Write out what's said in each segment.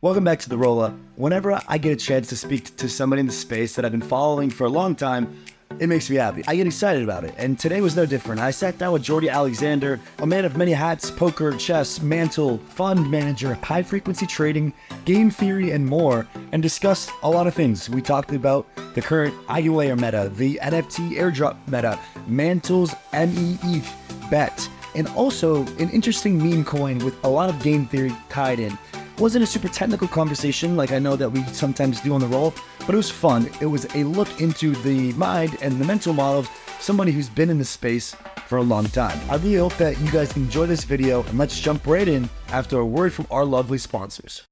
Welcome back to The Roll Up. Whenever I get a chance to speak to somebody in the space that I've been following for a long time, it makes me happy. I get excited about it, and today was no different. I sat down with Jordi Alexander, a man of many hats, poker, chess, Mantle, fund manager, high-frequency trading, game theory, and more, and discussed a lot of things. We talked about the current Eigenlayer meta, the NFT airdrop meta, Mantle's mETH bet, and also an interesting meme coin with a lot of game theory tied in. It wasn't a super technical conversation like I know that we sometimes do on The Roll, but it was fun. It was a look into the mind and the mental model of somebody who's been in the space for a long time. I really hope that you guys enjoy this video, and let's jump right in after a word from our lovely sponsors.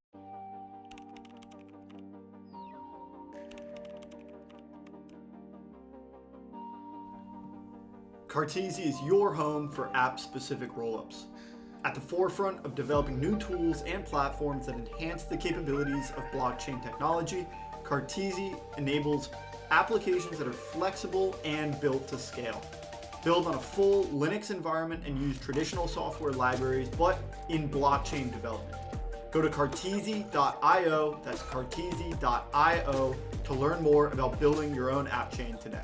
Cartesia is your home for app-specific rollups. At the forefront of developing new tools and platforms that enhance the capabilities of blockchain technology, Cartesia enables applications that are flexible and built to scale. Build on a full Linux environment and use traditional software libraries, but in blockchain development. Go to cartesia.io, that's cartesia.io, to learn more about building your own app chain today.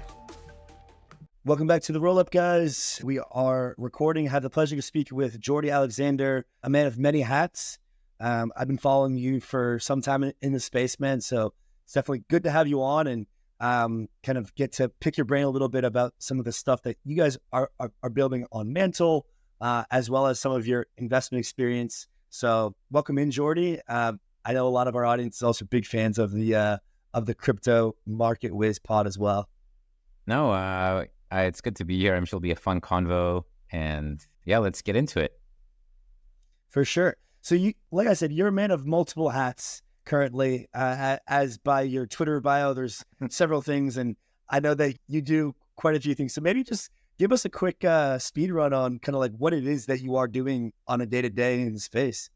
Welcome back to The Roll Up, guys. We are recording. I had the pleasure to speak with Jordi Alexander, a man of many hats. I've been following you for some time in the space, man, so it's definitely good to have you on and kind of get to pick your brain a little bit about some of the stuff that you guys are building on Mantle, as well as some of your investment experience. So welcome in, Jordi. I know a lot of our audience is also big fans of the crypto market whiz pod as well. No, it's good to be here. I'm sure it'll be a fun convo, and yeah, let's get into it. For sure. So you, like I said, you're a man of multiple hats currently, as by your Twitter bio, there's several things, and I know that you do quite a few things. So maybe just give us a quick speed run on kind of like what it is that you are doing on a day-to-day in the space.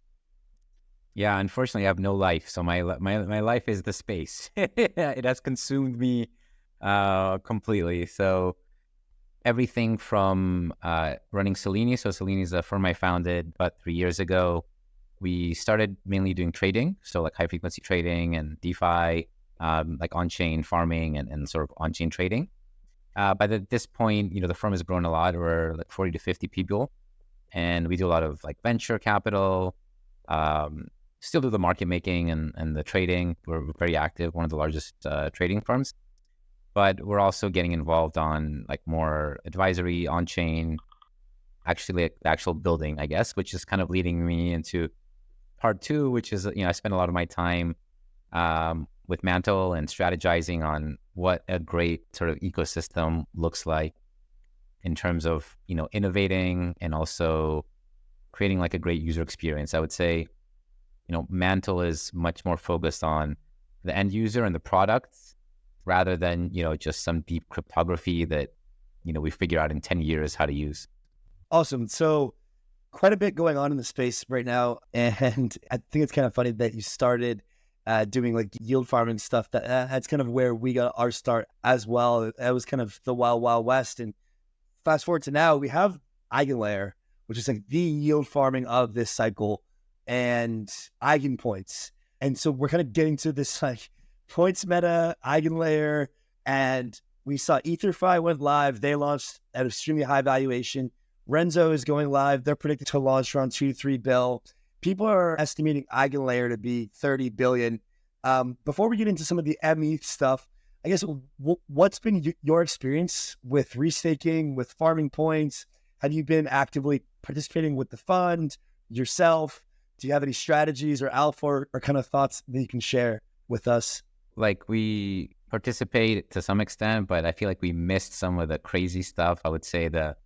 Yeah, unfortunately, I have no life, so my life is the space. It has consumed me completely. So everything from running Selini. So Selini is a firm I founded about 3 years ago. We started mainly doing trading, so like high frequency trading and DeFi, like on-chain farming and sort of on-chain trading. By this point, the firm has grown a lot. We're like 40 to 50 people, and we do a lot of like venture capital, still do the market making and the trading. We're very active, one of the largest trading firms. But we're also getting involved on like more advisory on-chain, actually like the actual building, I guess, which is kind of leading me into part two, which is, I spend a lot of my time with Mantle and strategizing on what a great sort of ecosystem looks like in terms of, innovating and also creating like a great user experience. I would say, Mantle is much more focused on the end user and the products, rather than, just some deep cryptography that, we figure out in 10 years how to use. Awesome. So quite a bit going on in the space right now. And I think it's kind of funny that you started doing like yield farming stuff. That's kind of where we got our start as well. That was kind of the wild, wild west. And fast forward to now, we have Eigenlayer, which is like the yield farming of this cycle, and Eigenpoints. And so we're kind of getting to this like points meta, Eigenlayer, and we saw EtherFi went live. They launched at extremely high valuation. Renzo is going live. They're predicted to launch around 2 to 3 bill. People are estimating Eigenlayer to be 30 billion. Before we get into some of the mETH stuff, I guess what's been your experience with restaking, with farming points? Have you been actively participating with the fund yourself? Do you have any strategies or alpha or kind of thoughts that you can share with us? Like, we participate to some extent, but I feel like we missed some of the crazy stuff. I would say the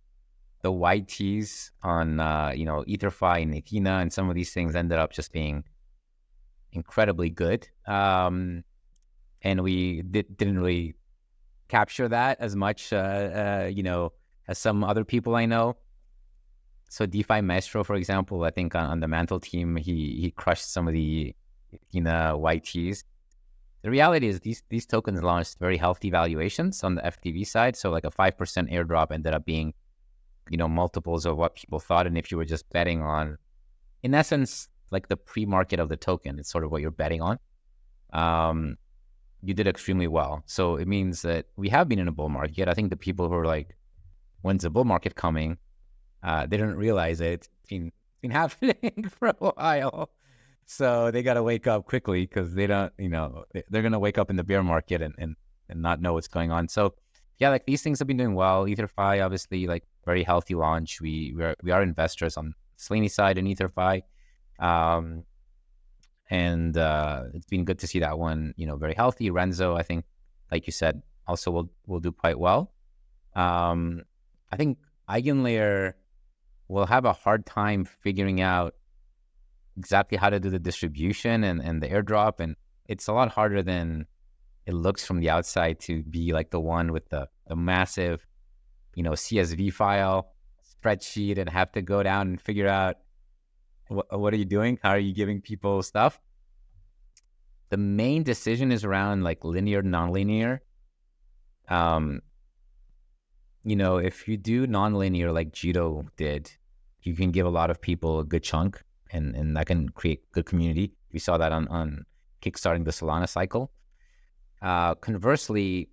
YTs on EtherFi and Ethena and some of these things ended up just being incredibly good, and we didn't really capture that as much as some other people I know. So DeFi Maestro, for example, I think on the Mantle team, he crushed some of the Ethena YTs. The reality is these tokens launched very healthy valuations on the FTV side. So like a 5% airdrop ended up being, multiples of what people thought. And if you were just betting on, in essence, like the pre-market of the token. It's sort of what you're betting on. You did extremely well. So it means that we have been in a bull market. I think the people who are like, when's the bull market coming? They didn't realize it. It's been happening for a while. So they got to wake up quickly because they don't, they're going to wake up in the bear market and not know what's going on. So yeah, like these things have been doing well. EtherFi, obviously, like very healthy launch. We are investors on Selini side and EtherFi. And it's been good to see that one, very healthy. Renzo, I think, like you said, also will do quite well. I think Eigenlayer will have a hard time figuring out exactly how to do the distribution and the airdrop. And it's a lot harder than it looks from the outside to be like the one with the massive, CSV file spreadsheet and have to go down and figure out what are you doing? How are you giving people stuff? The main decision is around like linear, nonlinear. If you do nonlinear like Jito did, you can give a lot of people a good chunk and that can create good community. We saw that on kickstarting the Solana cycle. Conversely,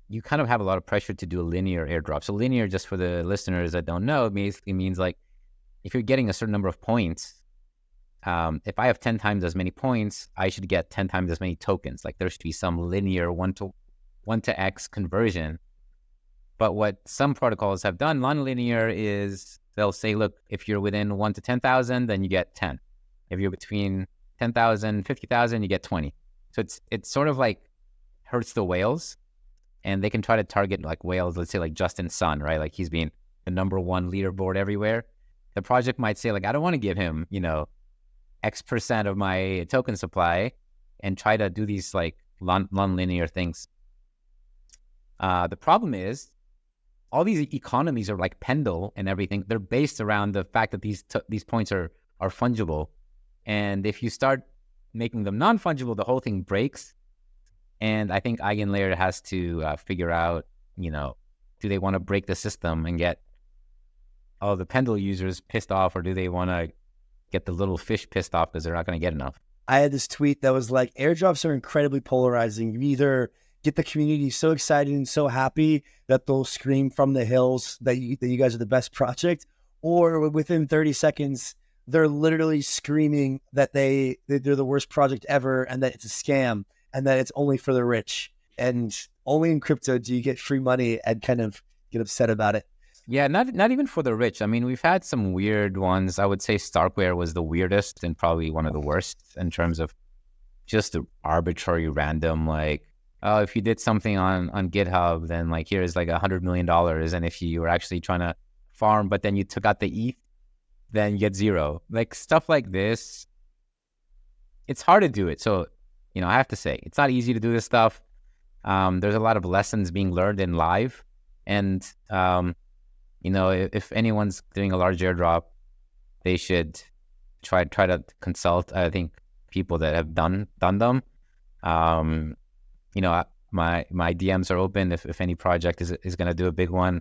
you kind of have a lot of pressure to do a linear airdrop. So linear, just for the listeners that don't know, basically means like if you're getting a certain number of points, if I have 10 times as many points, I should get 10 times as many tokens. Like there should be some linear 1 to X conversion. But what some protocols have done, nonlinear, is they'll say, look, if you're within 1 to 10,000, then you get 10. If you're between 10,000, 50,000, you get 20. So it's sort of like hurts the whales, and they can try to target like whales, let's say like Justin Sun, right? Like he's been the number one leaderboard everywhere. The project might say like, I don't want to give him, X% of my token supply and try to do these like non-linear things. The problem is all these economies are like Pendle and everything. They're based around the fact that these points are fungible. And if you start making them non-fungible, the whole thing breaks. And I think Eigenlayer has to figure out, do they want to break the system and get all the Pendle users pissed off, or do they want to get the little fish pissed off because they're not going to get enough? I had this tweet that was like, airdrops are incredibly polarizing. You either get the community so excited and so happy that they'll scream from the hills that you guys are the best project, or within 30 seconds, they're literally screaming that they're the worst project ever and that it's a scam and that it's only for the rich. And only in crypto do you get free money and kind of get upset about it. Yeah, not even for the rich. I mean, we've had some weird ones. I would say Starkware was the weirdest and probably one of the worst in terms of just the arbitrary random, like, oh, if you did something on GitHub, then like here's like $100 million. And if you were actually trying to farm, but then you took out the ETH, then you get zero. Like stuff like this, it's hard to do it. So, I have to say, it's not easy to do this stuff. There's a lot of lessons being learned in live. And, if anyone's doing a large airdrop, they should try to consult, I think, people that have done them. My DMs are open if any project is going to do a big one.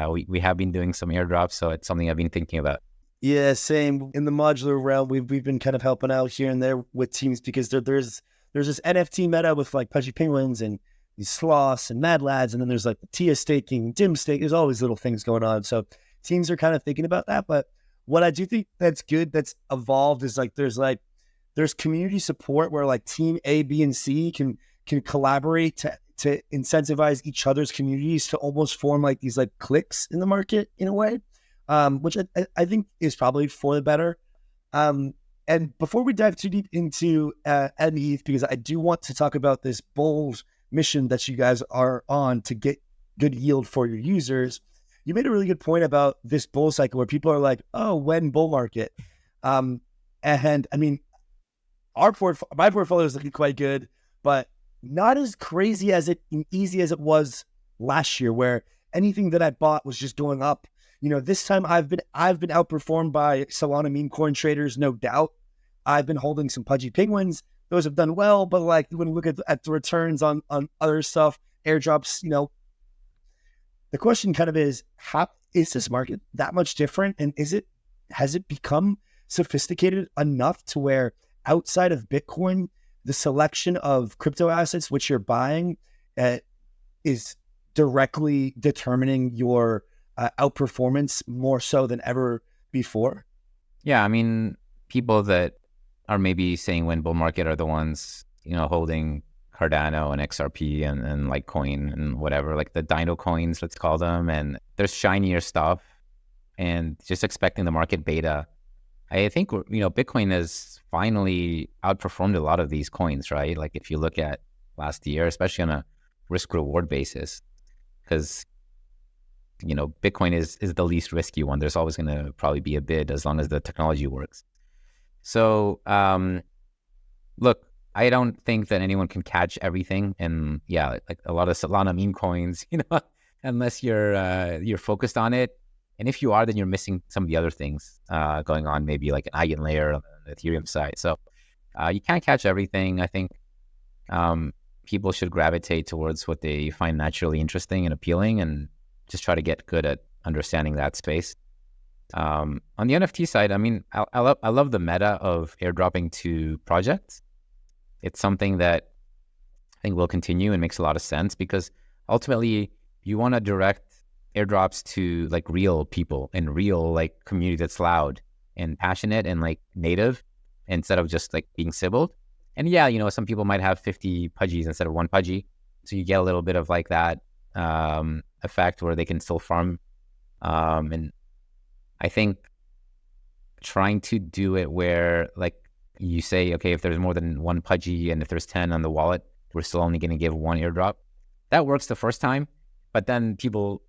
We have been doing some airdrops, so it's something I've been thinking about. Yeah, same. In the modular realm, we've been kind of helping out here and there with teams because there's this NFT meta with like Pudgy Penguins and these sloths and mad lads, and then there's like the Tia staking, dim stake. There's always little things going on. So teams are kind of thinking about that. But what I do think that's good, that's evolved, is like there's community support where like team A, B, and C can collaborate to incentivize each other's communities to almost form like these like cliques in the market in a way, which I think is probably for the better. And before we dive too deep into mETH, because I do want to talk about this bold mission that you guys are on to get good yield for your users, you made a really good point about this bull cycle where people are like, oh, when bull market? And I mean, my portfolio is looking quite good, but not as crazy as easy as it was last year, where anything that I bought was just going up. This time I've been outperformed by Solana meme coin traders, no doubt. I've been holding some Pudgy Penguins. Those have done well, but like when we look at the returns on other stuff, airdrops, the question kind of is, how is this market that much different? And has it become sophisticated enough to where outside of Bitcoin, the selection of crypto assets which you're buying is directly determining your outperformance more so than ever before? Yeah, I mean, people that are maybe saying when bull market are the ones, holding Cardano and XRP and Litecoin and whatever, like the Dino coins, let's call them. And there's shinier stuff and just expecting the market beta. I think, Bitcoin has finally outperformed a lot of these coins, right? Like if you look at last year, especially on a risk reward basis, because, Bitcoin is the least risky one. There's always going to probably be a bid as long as the technology works. So, look, I don't think that anyone can catch everything. And yeah, like a lot of Solana meme coins, unless you're focused on it. And if you are, then you're missing some of the other things going on, maybe like an Eigenlayer on the Ethereum side. So you can't catch everything. I think people should gravitate towards what they find naturally interesting and appealing and just try to get good at understanding that space. On the NFT side, I mean, I love the meta of airdropping to projects. It's something that I think will continue and makes a lot of sense because ultimately you want to direct airdrops to like real people and real like community that's loud and passionate and like native instead of just like being sybiled. And yeah, some people might have 50 pudgies instead of one pudgy. So you get a little bit of like that effect where they can still farm. And I think trying to do it where like you say, okay, if there's more than one pudgy and if there's 10 on the wallet, we're still only going to give one airdrop. That works the first time, but then people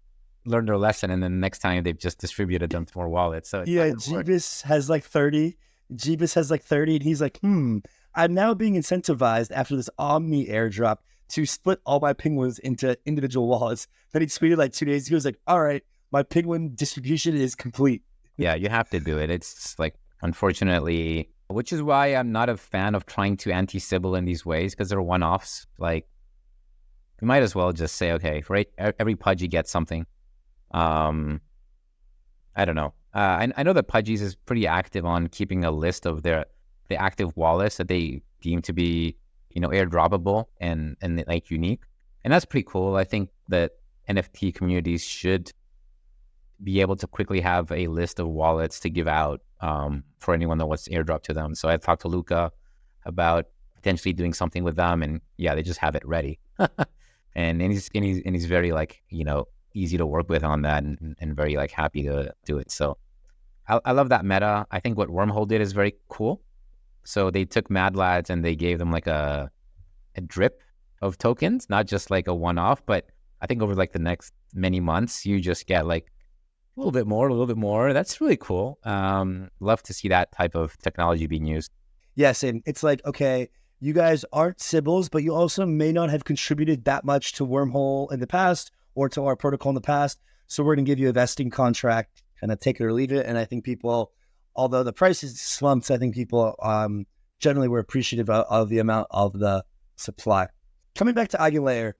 learn their lesson and then the next time they've just distributed them to more wallets. So yeah, Jeebus has like 30. Jeebus has like 30 and he's like, I'm now being incentivized after this Omni airdrop to split all my penguins into individual wallets. Then he tweeted like 2 days ago, he was like, all right, my penguin distribution is complete. Yeah, you have to do it. It's like, unfortunately, which is why I'm not a fan of trying to anti-Sybil in these ways because they're one-offs. Like, you might as well just say, okay, for every pudgy gets something. I don't know. I know that Pudgies is pretty active on keeping a list of the active wallets that they deem to be, airdroppable and like unique. And that's pretty cool. I think that NFT communities should be able to quickly have a list of wallets to give out for anyone that wants to airdrop to them. So I talked to Luca about potentially doing something with them, and yeah, they just have it ready. and he's very like easy to work with on that, and very like happy to do it. So I love that meta. I think what Wormhole did is very cool. So they took Mad Lads and they gave them like a drip of tokens, not just like a one-off, but I think over like the next many months, you just get like a little bit more. That's really cool. Love to see that type of technology being used. Yes, and it's like, okay, you guys aren't Sybils, but you also may not have contributed that much to Wormhole in the past or to our protocol in the past. So we're going to give you a vesting contract, kind of take it or leave it. And I think people, although the price is slumped, I think people generally were appreciative of the amount of the supply. Coming back to Eigenlayer.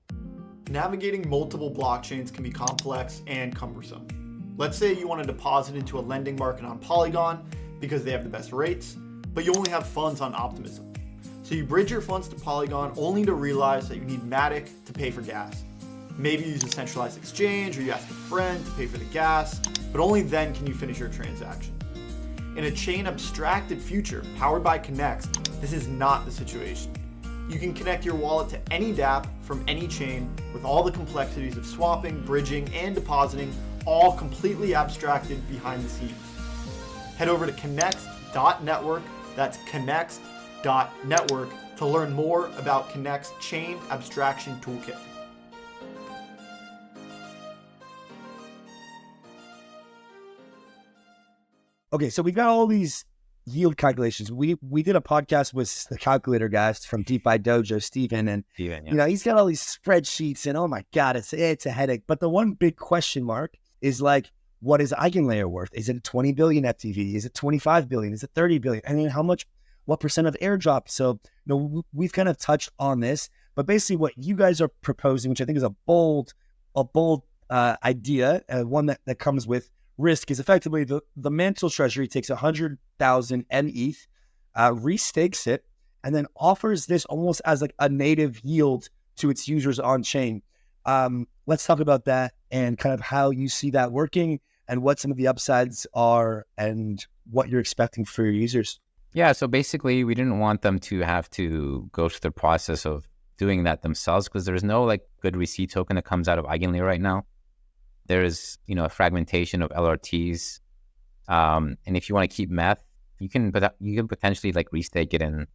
Navigating multiple blockchains can be complex and cumbersome. Let's say you want to deposit into a lending market on Polygon because they have the best rates, but you only have funds on Optimism. So you bridge your funds to Polygon only to realize that you need Matic to pay for gas. Maybe use a centralized exchange or you ask a friend to pay for the gas, but only then can you finish your transaction. In a chain abstracted future powered by Connext, this is not the situation. You can connect your wallet to any dApp from any chain with all the complexities of swapping, bridging, and depositing all completely abstracted behind the scenes. Head over to connext.network, that's connext.network, to learn more about Connext's Chain Abstraction Toolkit. Okay, so we've got all these yield calculations. We did a podcast with the calculator guys from DeFi Dojo, Steven, and he's got all these spreadsheets, and oh my God, it's a headache. But the one big question mark is like, what is Eigenlayer worth? Is it 20 billion FTV? Is it 25 billion? Is it 30 billion? I mean, what percent of airdrop? So, we've kind of touched on this, but basically what you guys are proposing, which I think is a bold idea, one that comes with risk is effectively the Mantle Treasury takes 100,000 mETH, restakes it, and then offers this almost as like a native yield to its users on chain. Let's talk about that and kind of how you see that working and what some of the upsides are and what you're expecting for your users. Yeah, so basically we didn't want them to have to go through the process of doing that themselves because there's no like good receipt token that comes out of Eigenlayer right now. There's, a fragmentation of LRTs. And if you want to keep meth, you can potentially like restake it in,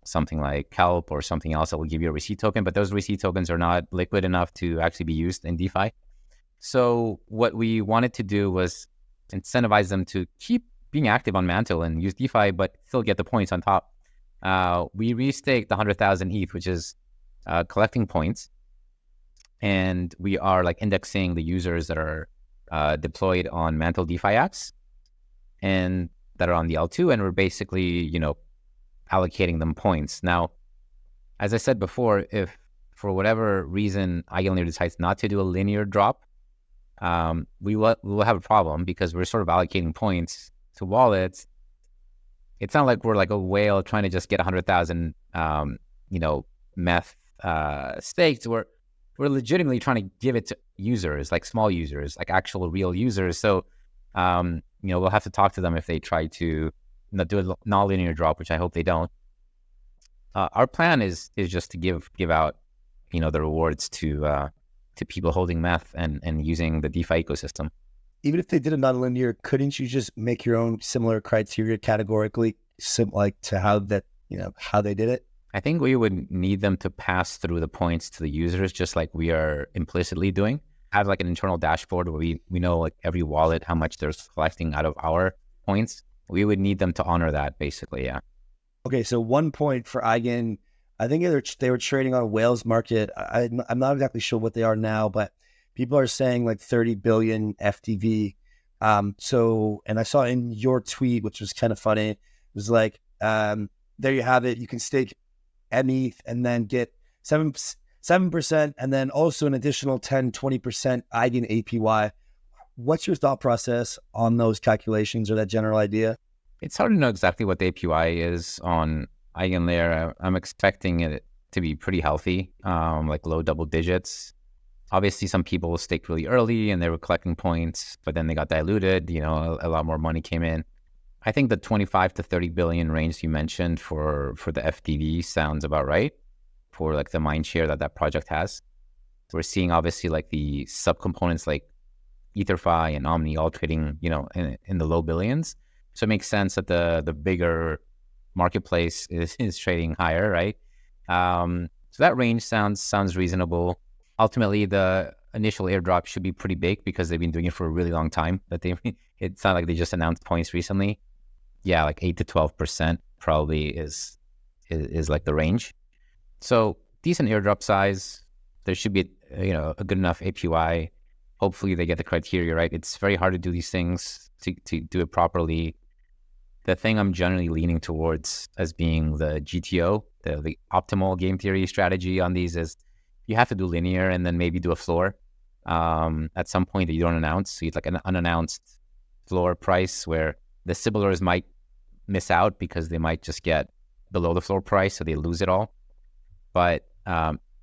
something like Kelp or something else that will give you a receipt token, but those receipt tokens are not liquid enough to actually be used in DeFi. So what we wanted to do was incentivize them to keep being active on Mantle and use DeFi, but still get the points on top. We restaked 100,000 ETH, which is collecting points. And we are like indexing the users that are deployed on Mantle DeFi apps and that are on the L2. And we're basically, allocating them points. Now, as I said before, if for whatever reason Eigenlayer decides not to do a linear drop, we will have a problem because we're sort of allocating points to wallets. It's not like we're like a whale trying to just get 100,000, meth staked. We're legitimately trying to give it to users, like small users, like actual real users. So, we'll have to talk to them if they try to do a non-linear drop, which I hope they don't. Our plan is just to give out, the rewards to people holding meth and using the DeFi ecosystem. Even if they did a non-linear, couldn't you just make your own similar criteria categorically, like to how that, how they did it? I think we would need them to pass through the points to the users, just like we are implicitly doing. Have like an internal dashboard where we know like every wallet, how much they're collecting out of our points. We would need them to honor that basically, yeah. Okay, so 1 point for Eigen. I think they were trading on Whales Market. I'm not exactly sure what they are now, but people are saying like 30 billion FTV. And I saw in your tweet, which was kind of funny, it was like, there you have it. You can stake mETH and then get 7%, and then also an additional 10-20% Eigen APY. What's your thought process on those calculations or that general idea? It's hard to know exactly what the APY is on Eigenlayer. I'm expecting it to be pretty healthy, like low double digits. Obviously, some people staked really early and they were collecting points, but then they got diluted. A lot more money came in. I think the 25 to 30 billion range you mentioned for the FTV sounds about right for like the mind share that project has. We're seeing obviously like the subcomponents like EtherFi and Omni all trading, in the low billions. So it makes sense that the bigger marketplace is trading higher, right? So that range sounds reasonable. Ultimately, the initial airdrop should be pretty big because they've been doing it for a really long time. It's not like they just announced points recently. Yeah, like 8 to 12% probably is like the range. So decent airdrop size. There should be a good enough APY. Hopefully they get the criteria right. It's very hard to do these things to do it properly. The thing I'm generally leaning towards as being the GTO, the optimal game theory strategy on these is you have to do linear and then maybe do a floor at some point that you don't announce. So it's like an unannounced floor price where the Sibylers might miss out because they might just get below the floor price, so they lose it all. But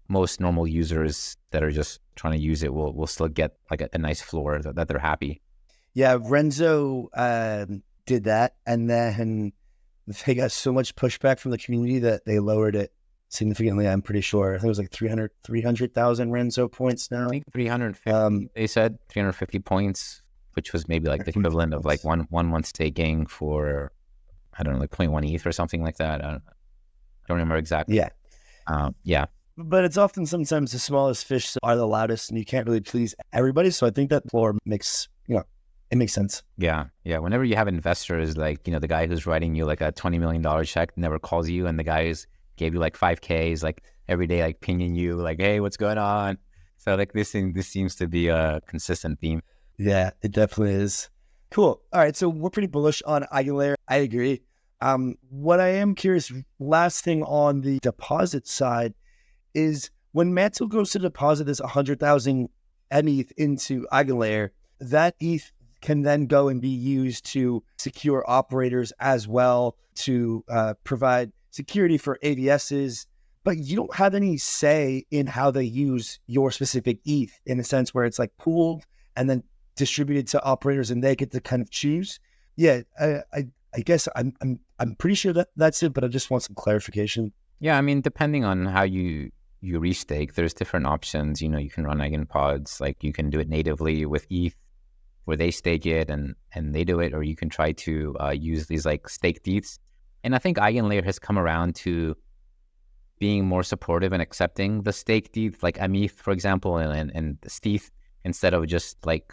most normal users that are just trying to use it will still get like a nice floor that they're happy. Yeah, Renzo did that, and then they got so much pushback from the community that they lowered it significantly. I'm pretty sure. I think it was like 300,000 Renzo points now. I think 350. They said 350 points, which was maybe like the equivalent of like one month staking for, I don't know, like 0.1 ETH or something like that. I don't remember exactly. Yeah. Yeah. But it's often sometimes the smallest fish are the loudest, and you can't really please everybody. So I think that floor makes, it makes sense. Yeah. Whenever you have investors like, the guy who's writing you like a $20 million check never calls you, and the guy who's gave you like 5K is like every day like pinging you like, hey, what's going on? So like this seems to be a consistent theme. Yeah, it definitely is. Cool. All right. So we're pretty bullish on Eigenlayer. I agree. What I am curious, last thing on the deposit side is when Mantle goes to deposit this 100,000 mETH into Eigenlayer, that ETH can then go and be used to secure operators as well, to provide security for AVSs, but you don't have any say in how they use your specific ETH, in a sense where it's like pooled and then distributed to operators and they get to kind of choose. Yeah, I guess I'm pretty sure that that's it, but I just want some clarification. Yeah, I mean, depending on how you restake, there's different options. You can run eigenpods, like you can do it natively with ETH, where they stake it and they do it, or you can try to use these like staked ETHs. And I think Eigenlayer has come around to being more supportive and accepting the staked ETH, like mETH, for example, and stETH, instead of just like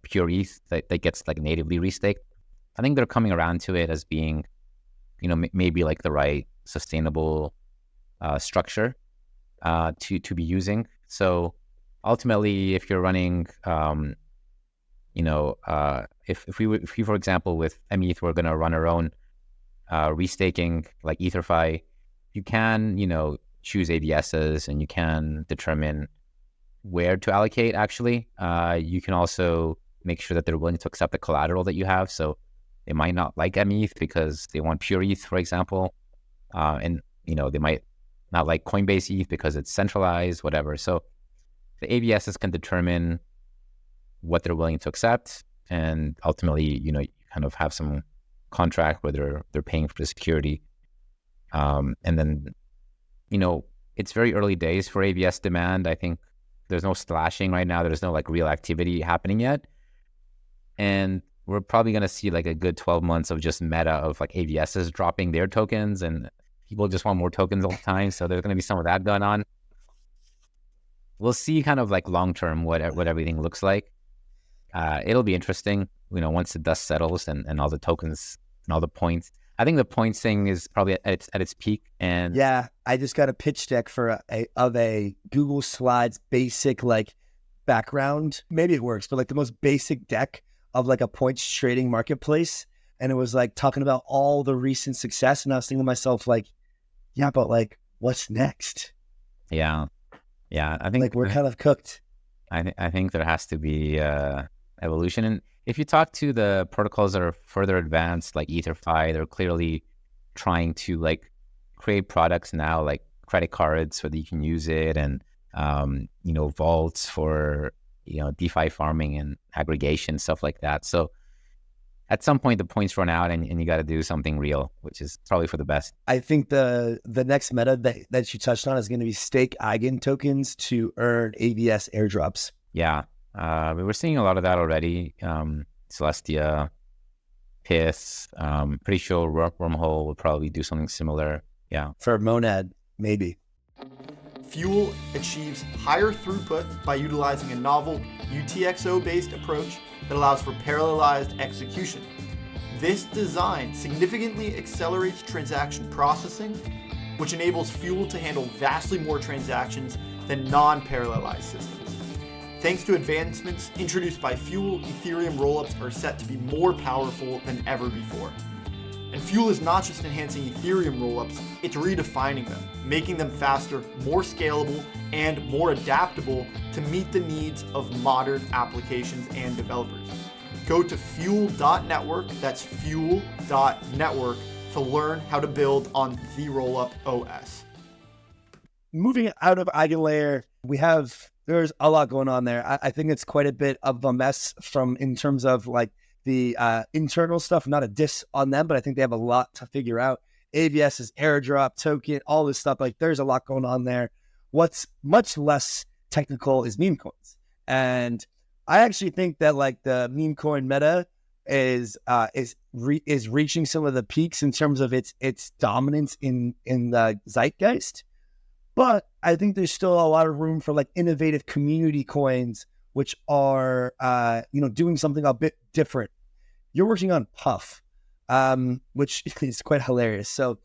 pure ETH that gets like natively restaked. I think they're coming around to it as being, maybe like the right sustainable structure to be using. So ultimately, if you're running, if we, for example, with mETH, we're going to run our own restaking like EtherFi, you can, choose ABSs and you can determine where to allocate. Actually, you can also make sure that they're willing to accept the collateral that you have. So they might not like mETH because they want pure ETH, for example, and they might not like Coinbase ETH because it's centralized, whatever. So the ABSs can determine what they're willing to accept, and ultimately, you kind of have some contract where they're paying for the security, and then, it's very early days for ABS demand. I think there's no slashing right now. There's no like real activity happening yet, and we're probably going to see like a good 12 months of just meta of like ABSs dropping their tokens, and people just want more tokens all the time. So there's going to be some of that going on. We'll see kind of like long-term what everything looks like. It'll be interesting, once the dust settles and all the tokens and all the points. I think the points thing is probably at its peak. And yeah, I just got a pitch deck for a Google Slides basic like background. Maybe it works, but like the most basic deck of like a points trading marketplace. And it was like talking about all the recent success. And I was thinking to myself, like, yeah, but like, what's next? Yeah. I think like we're kind of cooked. I think there has to be evolution. And if you talk to the protocols that are further advanced, like EtherFi, they're clearly trying to like create products now, like credit cards, so that you can use it, and vaults for DeFi farming and aggregation, stuff like that. So at some point the points run out, and you got to do something real, which is probably for the best. I think the next meta that you touched on is going to be stake Eigen tokens to earn ABS airdrops. Yeah. We're seeing a lot of that already. Celestia, Pith, pretty sure Wormhole will probably do something similar. Yeah. For Monad, maybe. Fuel achieves higher throughput by utilizing a novel UTXO-based approach that allows for parallelized execution. This design significantly accelerates transaction processing, which enables Fuel to handle vastly more transactions than non-parallelized systems. Thanks to advancements introduced by Fuel, Ethereum rollups are set to be more powerful than ever before. And Fuel is not just enhancing Ethereum rollups, it's redefining them, making them faster, more scalable, and more adaptable to meet the needs of modern applications and developers. Go to fuel.network, that's fuel.network, to learn how to build on the Rollup OS. Moving out of Eigenlayer, there's a lot going on there. I think it's quite a bit of a mess in terms of like the internal stuff, not a diss on them, but I think they have a lot to figure out. ABS's airdrop token, all this stuff, like there's a lot going on there. What's much less technical is Memecoins. And I actually think that like the meme coin meta is reaching some of the peaks in terms of its dominance in the zeitgeist. But I think there's still a lot of room for like innovative community coins, which are doing something a bit different. You're working on Puff, which is quite hilarious. So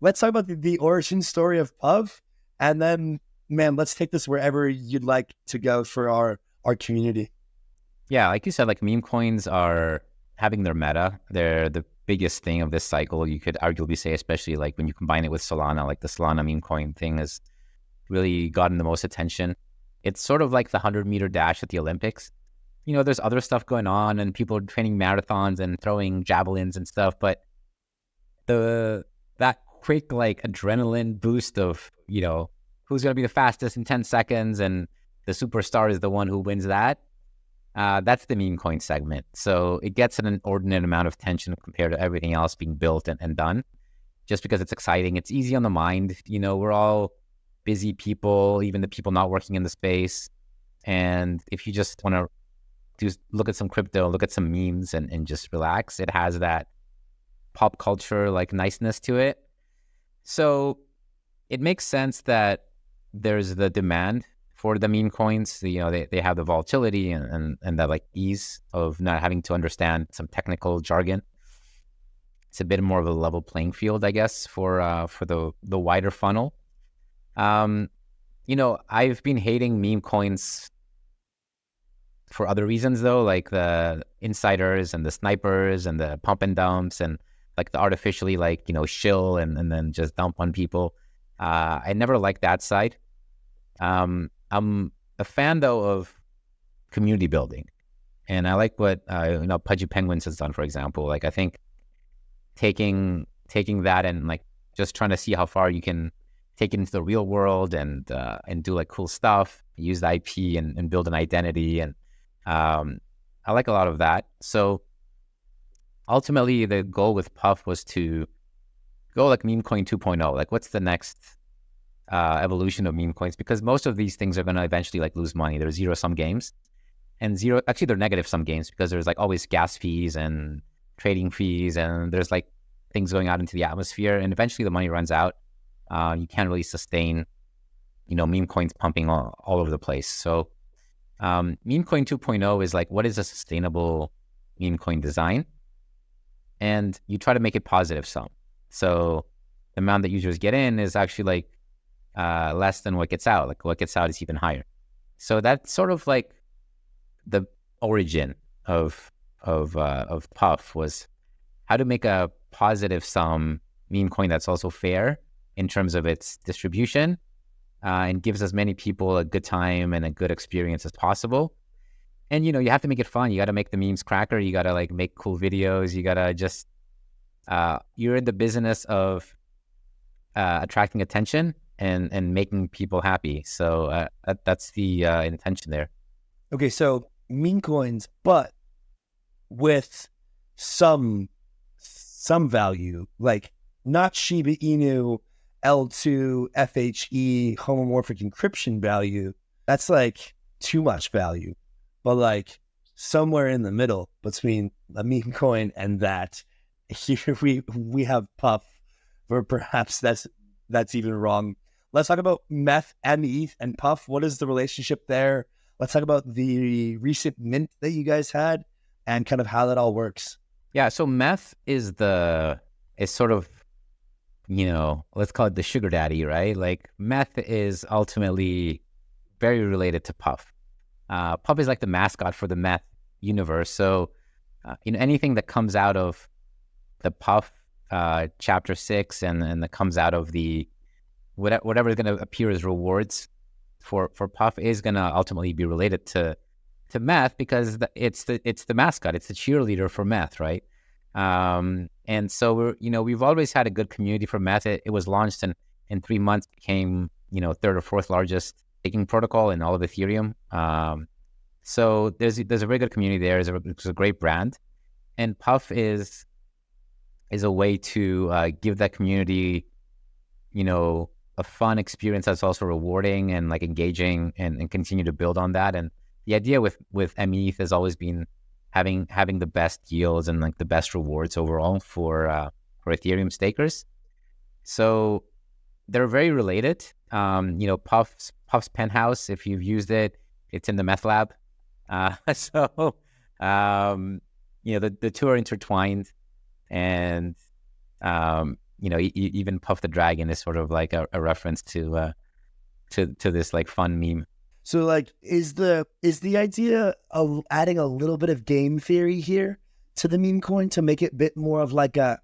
let's talk about the origin story of Puff, and then let's take this wherever you'd like to go for our community. Yeah, like you said, like meme coins are having their meta. They're the biggest thing of this cycle. You could arguably say, especially like when you combine it with Solana, like the Solana meme coin thing has really gotten the most attention. It's sort of like the 100-meter dash at the Olympics. there's other stuff going on and people are training marathons and throwing javelins and stuff, but that quick like adrenaline boost of, who's going to be the fastest in 10 seconds and the superstar is the one who wins that. That's the meme coin segment. So it gets an inordinate amount of attention compared to everything else being built and done, just because it's exciting. It's easy on the mind. We're all busy people, even the people not working in the space. And if you just want to look at some crypto, look at some memes and just relax, it has that pop culture like niceness to it. So it makes sense that there's the demand for the meme coins. They have the volatility and that like ease of not having to understand some technical jargon. It's a bit more of a level playing field, I guess, for the wider funnel. I've been hating meme coins for other reasons though, like the insiders and the snipers and the pump and dumps and like the artificially like, shill and then just dump on people. I never liked that side. I'm a fan though of community building, and I like what Pudgy Penguins has done, for example. Like I think taking that and like just trying to see how far you can take it into the real world and do like cool stuff, use the IP and build an identity, and I like a lot of that. So ultimately, the goal with Puff was to go like meme coin 2.0. Like, what's the next evolution of meme coins? Because most of these things are going to eventually like lose money. They're zero-sum games, and they're negative-sum games because there's like always gas fees and trading fees, and there's like things going out into the atmosphere, and eventually the money runs out. You can't really sustain, meme coins pumping all over the place. So meme coin 2.0 is like, what is a sustainable meme coin design? And you try to make it positive sum. So the amount that users get in is actually like less than what gets out. Like what gets out is even higher. So that's sort of like the origin of Puff, was how to make a positive sum meme coin that's also fair in terms of its distribution, and gives as many people a good time and a good experience as possible. And, you have to make it fun. You got to make the memes cracker. You got to like make cool videos. You got to just, you're in the business of attracting attention and making people happy. So that's the intention there. Okay, so meme coins, but with some value, like not Shiba Inu, L2, FHE, homomorphic encryption value. That's like too much value. But like somewhere in the middle between a meme coin and that, here we have Puff, or perhaps that's even wrong. Let's talk about mETH and mETH and Puff. What is the relationship there? Let's talk about the recent mint that you guys had and kind of how that all works. Yeah, so mETH is sort of, let's call it the sugar daddy, right? Like mETH is ultimately very related to Puff. Puff is like the mascot for the mETH universe. So, anything that comes out of the Puff chapter 6 and that comes out of the whatever is going to appear as rewards for Puff is going to ultimately be related to mETH, because it's the mascot, it's the cheerleader for mETH, right? And so we've always had a good community for mETH. It was launched in 3 months, became third or fourth largest staking protocol in all of Ethereum. So there's a very good community there. It's a great brand, and Puff is a way to give that community, a fun experience that's also rewarding and like engaging, and continue to build on that. And the idea with mETH has always been having the best yields and like the best rewards overall for Ethereum stakers. So they're very related. Puff's penthouse, if you've used it, it's in the meth lab. The two are intertwined, and even Puff the Dragon is sort of like a reference to this like fun meme. So like, is the idea of adding a little bit of game theory here to the meme coin to make it a bit more of like a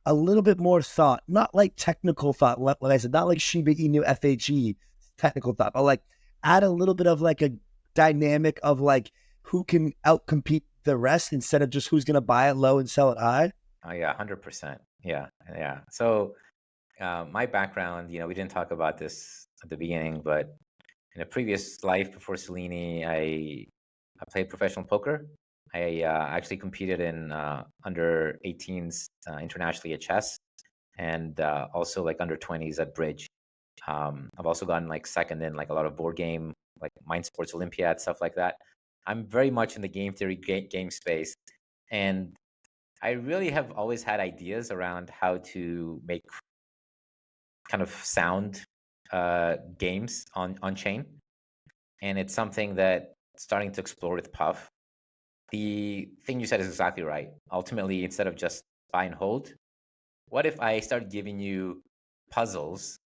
little bit more thought, not like technical thought, like I said, not like Shiba Inu FHE technical thought, but like add a little bit of like a dynamic of like who can outcompete the rest instead of just who's going to buy it low and sell it high? Oh yeah, 100%. Yeah, yeah. So my background, we didn't talk about this at the beginning, but in a previous life before Selini, I played professional poker. I actually competed in under 18s internationally at chess, and also like under 20s at bridge. I've also gotten like second in like a lot of board game, like Mind Sports Olympiad, stuff like that. I'm very much in the game theory game space, and I really have always had ideas around how to make kind of sound games on chain, and it's something that starting to explore with Puff. The thing you said is exactly right. Ultimately, instead of just buy and hold, what if I start giving you puzzles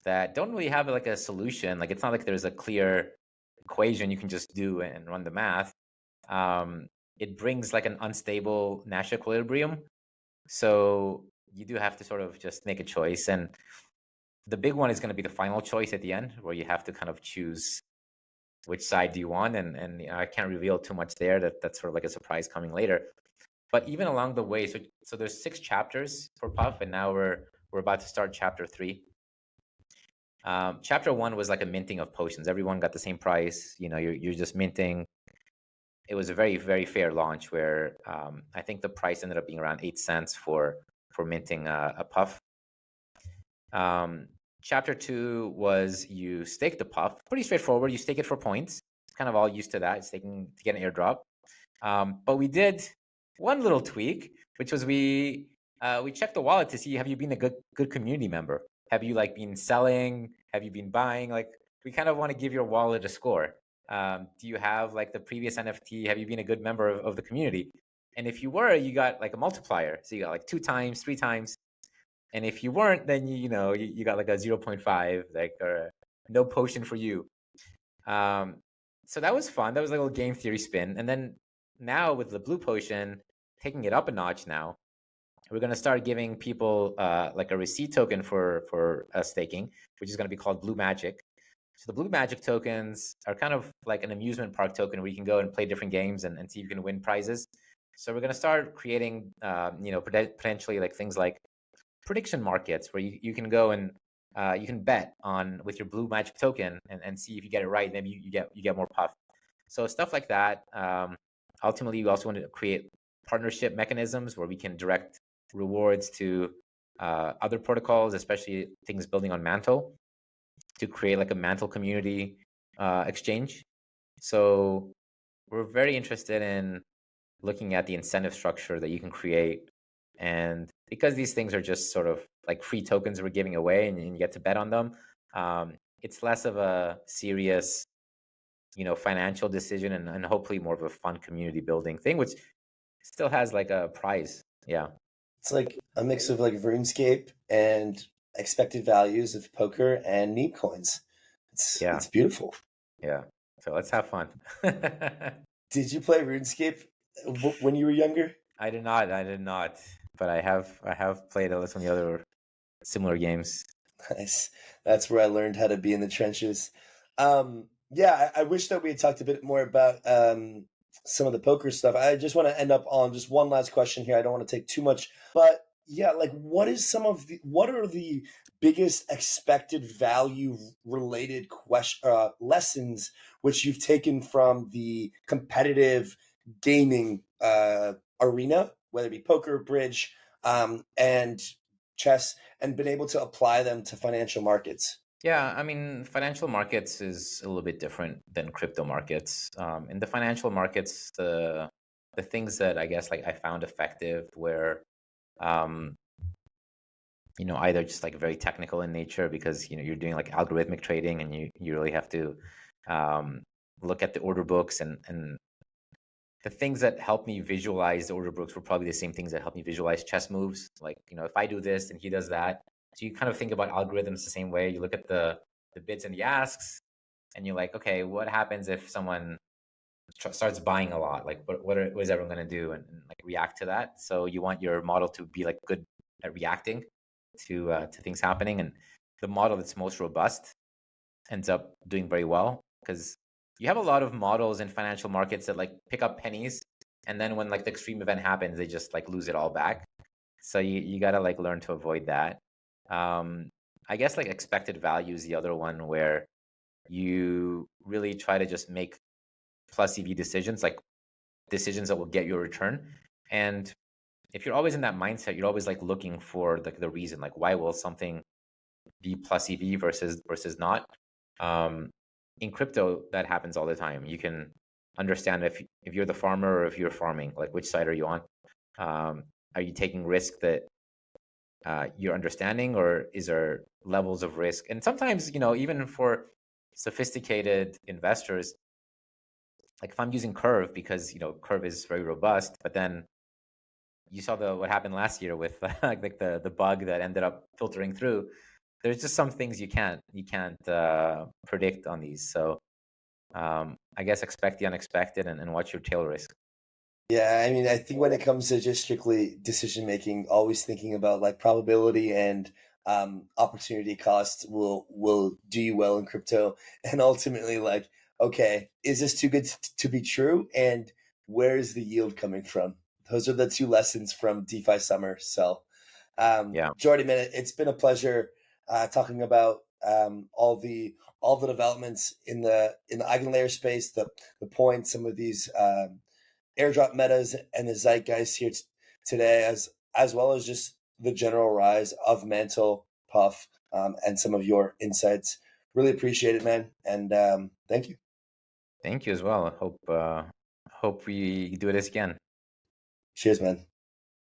that don't really have like a solution? Like it's not like there's a clear equation you can just do and run the math. It brings like an unstable Nash equilibrium. So you do have to sort of just make a choice. And the big one is going to be the final choice at the end, where you have to kind of choose which side do you want. And I can't reveal too much there. That's sort of like a surprise coming later. But even along the way, so there's 6 chapters for Puff, and now we're about to start chapter 3. Chapter 1 was like a minting of potions. Everyone got the same price. You're just minting. It was a very, very fair launch where I think the price ended up being around 8 cents for minting a Puff. Chapter 2 was you stake the Puff. Pretty straightforward. You stake it for points. Kind of all used to that, staking to get an airdrop. But we did one little tweak, which was we checked the wallet to see, have you been a good community member? Have you like been selling? Have you been buying? Like we kind of want to give your wallet a score. Do you have like the previous NFT? Have you been a good member of the community? And if you were, you got like a multiplier. So you got like 2 times, 3 times. And if you weren't, then you got like a 0.5, like or no potion for you. So that was fun. That was like a little game theory spin. And then now with the blue potion, taking it up a notch now, we're going to start giving people like a receipt token for staking, which is going to be called Blue Magic. So the Blue Magic tokens are kind of like an amusement park token where you can go and play different games and see if you can win prizes. So we're going to start creating, potentially like things like prediction markets where you can go and you can bet on with your Blue Magic token and see if you get it right. Maybe you get more Puff. So stuff like that. Ultimately, we also want to create partnership mechanisms where we can direct rewards to other protocols, especially things building on Mantle, to create like a Mantle community exchange. So we're very interested in looking at the incentive structure that you can create. And because these things are just sort of like free tokens we're giving away and you get to bet on them, it's less of a serious, financial decision and hopefully more of a fun community building thing, which still has like a prize. Yeah. It's like a mix of like RuneScape and expected values of poker and meme coins. It's beautiful. Yeah. So let's have fun. Did you play RuneScape when you were younger? I did not, but I have played some of the other similar games. Nice. That's where I learned how to be in the trenches. I wish that we had talked a bit more about some of the poker stuff. I just want to end up on just one last question here. I don't want to take too much, but yeah, like what are the biggest expected value related lessons which you've taken from the competitive gaming arena, whether it be poker, bridge, and chess, and been able to apply them to financial markets? Yeah, I mean, financial markets is a little bit different than crypto markets. In the financial markets, the things that I guess like I found effective were, either just like very technical in nature because you're doing like algorithmic trading and you really have to look at the order books and the things that help me visualize the order books were probably the same things that help me visualize chess moves. Like, if I do this and he does that. So you kind of think about algorithms the same way. You look at the bids and the asks, and you're like, okay, what happens if someone starts buying a lot? Like, what is everyone going to do and like react to that? So you want your model to be like good at reacting to things happening, and the model that's most robust ends up doing very well because you have a lot of models in financial markets that like pick up pennies, and then when like the extreme event happens, they just like lose it all back. So you gotta like learn to avoid that. I guess like expected value is the other one where you really try to just make plus EV decisions, like decisions that will get you a return. And if you're always in that mindset, you're always like looking for like the reason, like why will something be plus EV versus not. In crypto, that happens all the time. You can understand if you're the farmer or if you're farming, like which side are you on? Are you taking risk that you're understanding, or is there levels of risk? And sometimes, even for sophisticated investors, like if I'm using Curve because Curve is very robust, but then you saw what happened last year with like the bug that ended up filtering through. There's just some things you can't predict on these. So I guess expect the unexpected and watch your tail risk. Yeah, I mean, I think when it comes to just strictly decision making, always thinking about like probability and opportunity cost will do you well in crypto, and ultimately like, okay, is this too good to be true, and where is the yield coming from? Those are the two lessons from DeFi summer. So, Yeah. Jordi, man, it's been a pleasure talking about all the developments in the Eigenlayer space, the points, some of these. Airdrop metas and the zeitgeist here today, as well as just the general rise of Mantle, Puff, and some of your insights. Really appreciate it, man, and thank you. Thank you as well. I hope we do this again. Cheers, man.